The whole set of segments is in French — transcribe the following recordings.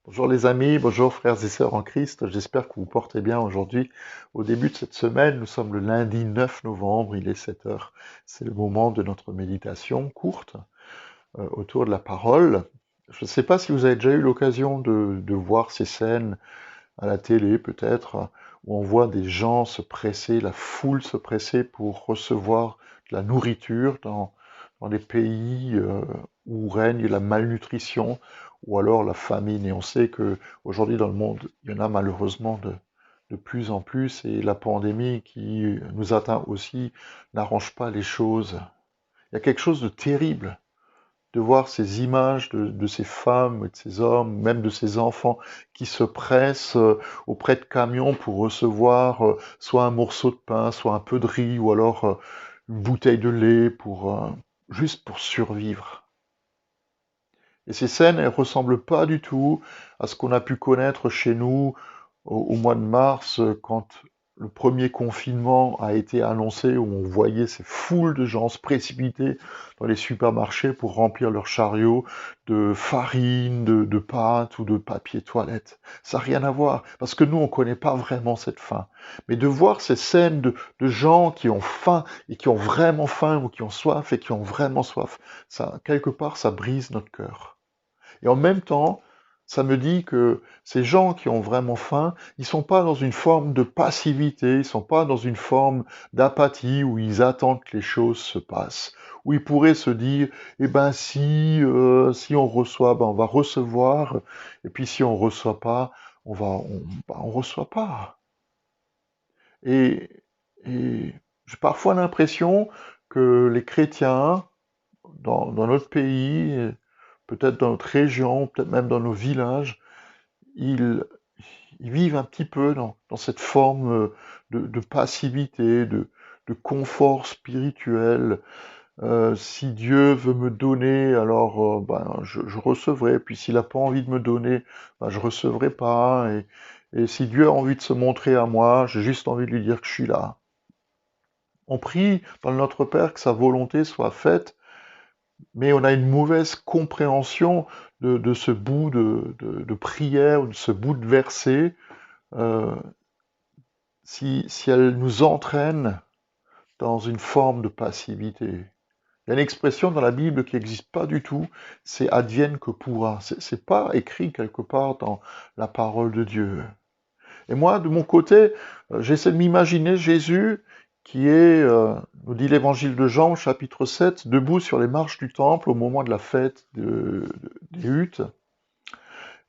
Bonjour les amis, bonjour frères et sœurs en Christ, j'espère que vous portez bien aujourd'hui. Au début de cette semaine, nous sommes le lundi 9 novembre, il est 7 heures. C'est le moment de notre méditation courte autour de la parole. Je ne sais pas si vous avez déjà eu l'occasion de voir ces scènes à la télé peut-être, où on voit des gens se presser, la foule se presser pour recevoir de la nourriture dans des pays où règne la malnutrition ou alors la famine. Et on sait que aujourd'hui dans le monde, il y en a malheureusement de plus en plus, et la pandémie qui nous atteint aussi n'arrange pas les choses. Il y a quelque chose de terrible de voir ces images de ces femmes, de ces hommes, même de ces enfants qui se pressent auprès de camions pour recevoir soit un morceau de pain, soit un peu de riz, ou alors une bouteille de lait juste pour survivre. Et ces scènes, elles ressemblent pas du tout à ce qu'on a pu connaître chez nous au mois de mars, quand le premier confinement a été annoncé, où on voyait ces foules de gens se précipiter dans les supermarchés pour remplir leurs chariots de farine, de pâtes ou de papier toilette. Ça n'a rien à voir, parce que nous, on ne connaît pas vraiment cette faim. Mais de voir ces scènes de gens qui ont faim, et qui ont vraiment faim, ou qui ont soif, et qui ont vraiment soif, ça, quelque part, ça brise notre cœur. Et en même temps, ça me dit que ces gens qui ont vraiment faim, ils sont pas dans une forme de passivité, ils sont pas dans une forme d'apathie où ils attendent que les choses se passent, où ils pourraient se dire, eh ben si on reçoit, ben on va recevoir, et puis si on reçoit pas, on reçoit pas. Et, et j'ai parfois l'impression que les chrétiens dans notre pays, peut-être dans notre région, peut-être même dans nos villages, ils, ils vivent un petit peu dans cette forme de passivité, de confort spirituel. Si Dieu veut me donner, alors ben, je recevrai. Puis s'il n'a pas envie de me donner, ben, je recevrai pas. Et si Dieu a envie de se montrer à moi, j'ai juste envie de lui dire que je suis là. On prie dans le Notre Père que sa volonté soit faite, mais on a une mauvaise compréhension de ce bout de prière, ou de ce bout de verset, euh, si elle nous entraîne dans une forme de passivité. Il y a une expression dans la Bible qui n'existe pas du tout, c'est advienne que pourra. C'est pas écrit quelque part dans la parole de Dieu. Et moi, de mon côté, j'essaie de m'imaginer Jésus qui est, nous dit l'évangile de Jean, chapitre 7, debout sur les marches du temple au moment de la fête des huttes,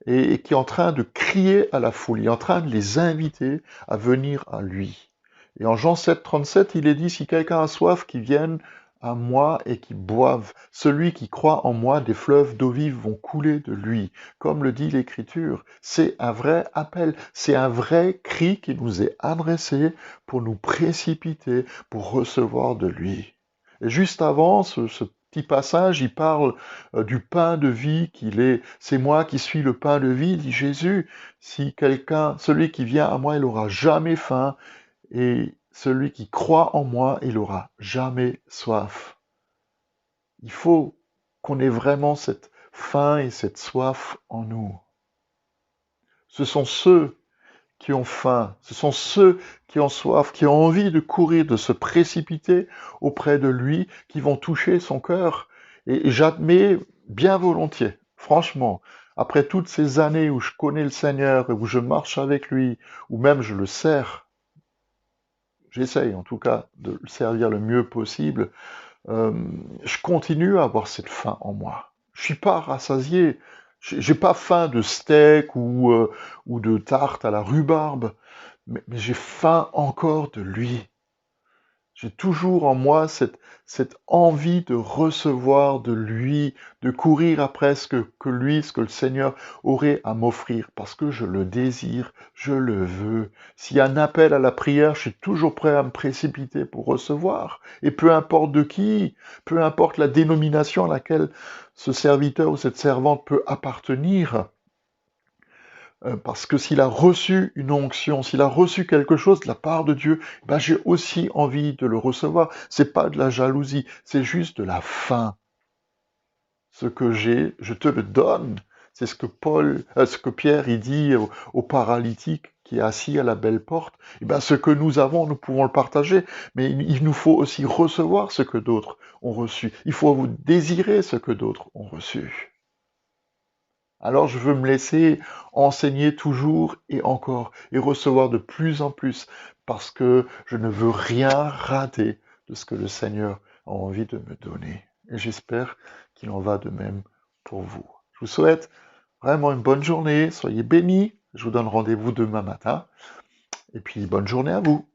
et qui est en train de crier à la foule, il est en train de les inviter à venir à lui. Et en Jean 7, 37, il est dit, si quelqu'un a soif, qu'il vienne à moi et qu'il boive. Celui qui croit en moi, des fleuves d'eau vive vont couler de lui. Comme le dit l'Écriture, c'est un vrai appel, c'est un vrai cri qui nous est adressé pour nous précipiter, pour recevoir de lui. Et juste avant, ce petit passage, il parle du pain de vie qu'il est. C'est moi qui suis le pain de vie, dit Jésus. Si quelqu'un, celui qui vient à moi, il n'aura jamais faim, et celui qui croit en moi, il n'aura jamais soif. Il faut qu'on ait vraiment cette faim et cette soif en nous. Ce sont ceux qui ont faim, ce sont ceux qui ont soif, qui ont envie de courir, de se précipiter auprès de lui, qui vont toucher son cœur. Et j'admets bien volontiers, franchement, après toutes ces années où je connais le Seigneur et où je marche avec lui, ou même je le sers, j'essaye en tout cas de le servir le mieux possible, euh, je continue à avoir cette faim en moi. Je suis pas rassasié. J'ai pas faim de steak ou de tarte à la rhubarbe, mais j'ai faim encore de lui. J'ai toujours en moi cette envie de recevoir de lui, de courir après que lui, ce que le Seigneur aurait à m'offrir, parce que je le désire, je le veux. S'il y a un appel à la prière, je suis toujours prêt à me précipiter pour recevoir. Et peu importe de qui, peu importe la dénomination à laquelle ce serviteur ou cette servante peut appartenir, parce que s'il a reçu une onction, s'il a reçu quelque chose de la part de Dieu, ben j'ai aussi envie de le recevoir. C'est pas de la jalousie, c'est juste de la faim. Ce que j'ai, je te le donne. C'est ce que Pierre il dit au paralytique qui est assis à la belle porte. Eh ben, ce que nous avons, nous pouvons le partager, mais il nous faut aussi recevoir ce que d'autres ont reçu. Il faut vous désirer ce que d'autres ont reçu. Alors je veux me laisser enseigner toujours et encore et recevoir de plus en plus parce que je ne veux rien rater de ce que le Seigneur a envie de me donner. Et j'espère qu'il en va de même pour vous. Je vous souhaite vraiment une bonne journée, soyez bénis. Je vous donne rendez-vous demain matin. Et puis bonne journée à vous.